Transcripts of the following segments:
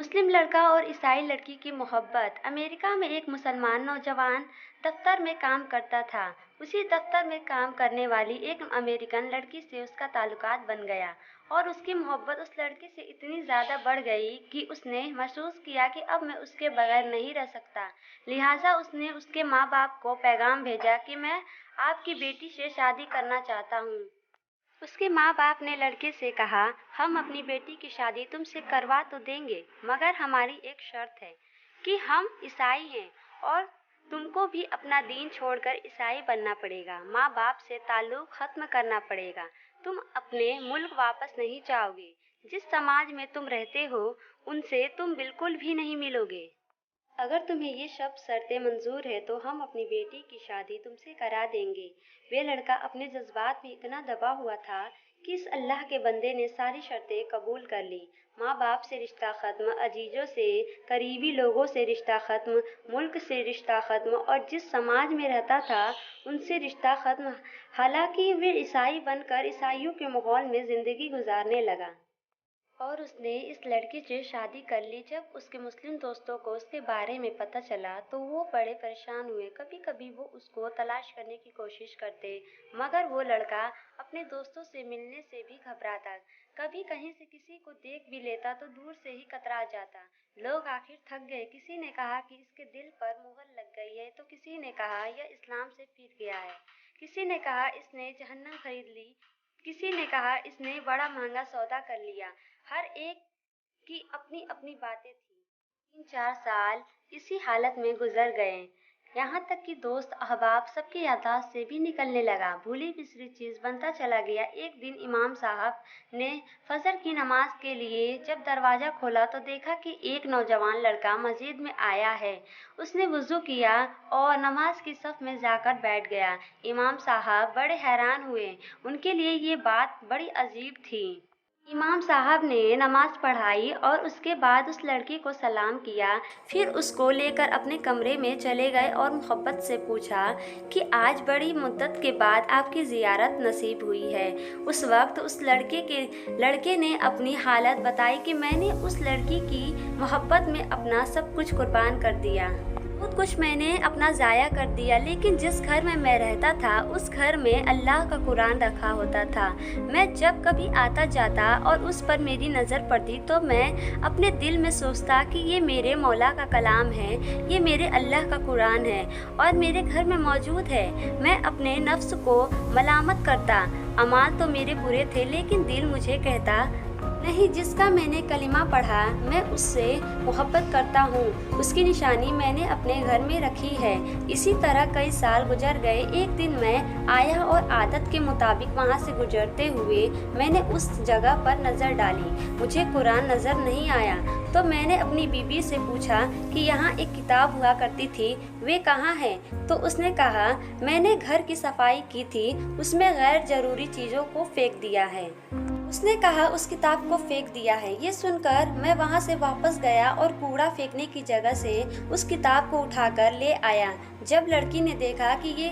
मुस्लिम लड़का और ईसाई लड़की की मोहब्बत। अमेरिका में एक मुसलमान नौजवान दफ्तर में काम करता था। उसी दफ्तर में काम करने वाली एक अमेरिकन लड़की से उसका ताल्लुकात बन गया और उसकी मोहब्बत उस लड़की से इतनी ज़्यादा बढ़ गई कि उसने महसूस किया कि अब मैं उसके बगैर नहीं रह सकता। लिहाजा उसने उसके माँ बाप को पैगाम भेजा कि मैं आपकी बेटी से शादी करना चाहता हूँ। उसके माँ बाप ने लड़के से कहा, हम अपनी बेटी की शादी तुमसे करवा तो देंगे, मगर हमारी एक शर्त है कि हम ईसाई हैं और तुमको भी अपना दीन छोड़कर ईसाई बनना पड़ेगा। माँ बाप से ताल्लुक खत्म करना पड़ेगा। तुम अपने मुल्क वापस नहीं जाओगे। जिस समाज में तुम रहते हो उनसे तुम बिल्कुल भी नहीं मिलोगे। अगर तुम्हें ये सब शर्तें मंजूर है तो हम अपनी बेटी की शादी तुमसे करा देंगे। वे लड़का अपने जज्बात में इतना दबा हुआ था कि इस अल्लाह के बंदे ने सारी शर्तें कबूल कर ली। माँ बाप से रिश्ता ख़त्म, अजीज़ों से, करीबी लोगों से रिश्ता ख़त्म, मुल्क से रिश्ता ख़त्म और जिस समाज में रहता था उनसे रिश्ता ख़त्म। हालांकि वे ईसाई बनकर ईसाइयों के माहौल में ज़िंदगी गुजारने लगा और उसने इस लड़की से शादी कर ली। जब उसके मुस्लिम दोस्तों को उसके बारे में पता चला तो वो बड़े परेशान हुए। कभी कभी वो उसको तलाश करने की कोशिश करते, मगर वो लड़का अपने दोस्तों से मिलने से भी घबराता। कभी कहीं से किसी को देख भी लेता तो दूर से ही कतरा जाता। लोग आखिर थक गए। किसी ने कहा कि इसके दिल पर मुहर लग गई है, तो किसी ने कहा यह इस्लाम से फिर गया है, किसी ने कहा इसने जहन्नम खरीद ली, किसी ने कहा इसने बड़ा महंगा सौदा कर लिया। हर एक की अपनी अपनी बातें थी। 3-4 साल इसी हालत में गुजर गए, यहाँ तक कि दोस्त अहबाब सबकी याददाश्त से भी निकलने लगा। भूली बिसरी चीज़ बनता चला गया। एक दिन इमाम साहब ने फजर की नमाज के लिए जब दरवाज़ा खोला तो देखा कि एक नौजवान लड़का मस्जिद में आया है। उसने वुज़ू किया और नमाज की सफ में जाकर बैठ गया। इमाम साहब बड़े हैरान हुए। उनके लिए ये बात बड़ी अजीब थी। इमाम साहब ने नमाज पढ़ाई और उसके बाद उस लड़की को सलाम किया। फिर उसको लेकर अपने कमरे में चले गए और मोहब्बत से पूछा कि आज बड़ी मुद्दत के बाद आपकी ज़ियारत नसीब हुई है। उस वक्त उस लड़के ने अपनी हालत बताई कि मैंने उस लड़की की मोहब्बत में अपना सब कुछ कुर्बान कर दिया। बहुत कुछ मैंने अपना ज़ाया कर दिया, लेकिन जिस घर में मैं रहता था उस घर में अल्लाह का कुरान रखा होता था। मैं जब कभी आता जाता और उस पर मेरी नज़र पड़ती तो मैं अपने दिल में सोचता कि ये मेरे मौला का कलाम है, ये मेरे अल्लाह का कुरान है और मेरे घर में मौजूद है। मैं अपने नफ्स को मलामत करता। अमाल तो मेरे बुरे थे, लेकिन दिल मुझे कहता नहीं, जिसका मैंने कलिमा पढ़ा मैं उससे मोहब्बत करता हूँ। उसकी निशानी मैंने अपने घर में रखी है। इसी तरह कई साल गुजर गए। एक दिन मैं आया और आदत के मुताबिक वहाँ से गुजरते हुए मैंने उस जगह पर नज़र डाली। मुझे कुरान नज़र नहीं आया तो मैंने अपनी बीबी से पूछा कि यहाँ एक किताब हुआ करती थी, वे कहाँ है? तो उसने कहा मैंने घर की सफाई की थी, उसमें गैर ज़रूरी चीज़ों को फेंक दिया है। उसने कहा उस किताब को फेंक दिया है। ये सुनकर मैं वहाँ से वापस गया और कूड़ा फेंकने की जगह से उस किताब को उठाकर ले आया। जब लड़की ने देखा कि ये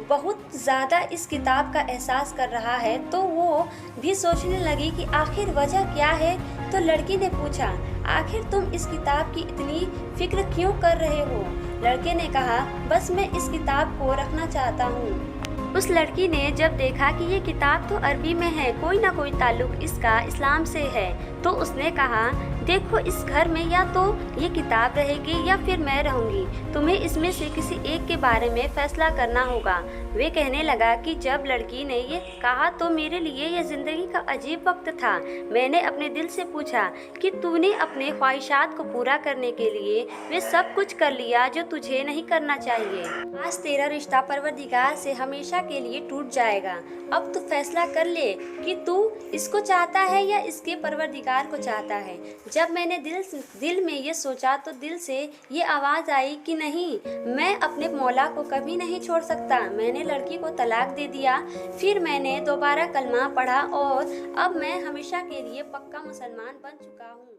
बहुत ज़्यादा इस किताब का एहसास कर रहा है तो वो भी सोचने लगी कि आखिर वजह क्या है। तो लड़की ने पूछा, आखिर तुम इस किताब की इतनी फिक्र क्यों कर रहे हो? लड़के ने कहा, बस मैं इस किताब को रखना चाहता हूँ। उस लड़की ने जब देखा कि ये किताब तो अरबी में है, कोई ना कोई ताल्लुक इसका इस्लाम से है, तो उसने कहा देखो इस घर में या तो ये किताब रहेगी या फिर मैं रहूँगी, तुम्हें इसमें से किसी एक के बारे में फ़ैसला करना होगा। वे कहने लगा कि जब लड़की ने ये कहा तो मेरे लिए ये ज़िंदगी का अजीब वक्त था। मैंने अपने दिल से पूछा कि तूने अपने ख्वाहिशात को पूरा करने के लिए वे सब कुछ कर लिया जो तुझे नहीं करना चाहिए। आज तेरा रिश्ता परवरदिगार से हमेशा के लिए टूट जाएगा। अब तू फैसला कर ले कि तू इसको चाहता है या इसके परवरदिगार को चाहता है। जब मैंने दिल में ये सोचा तो दिल से ये आवाज़ आई कि नहीं, मैं अपने मौला को कभी नहीं छोड़ सकता। मैंने लड़की को तलाक दे दिया। फिर मैंने दोबारा कलमा पढ़ा और अब मैं हमेशा के लिए पक्का मुसलमान बन चुका हूँ।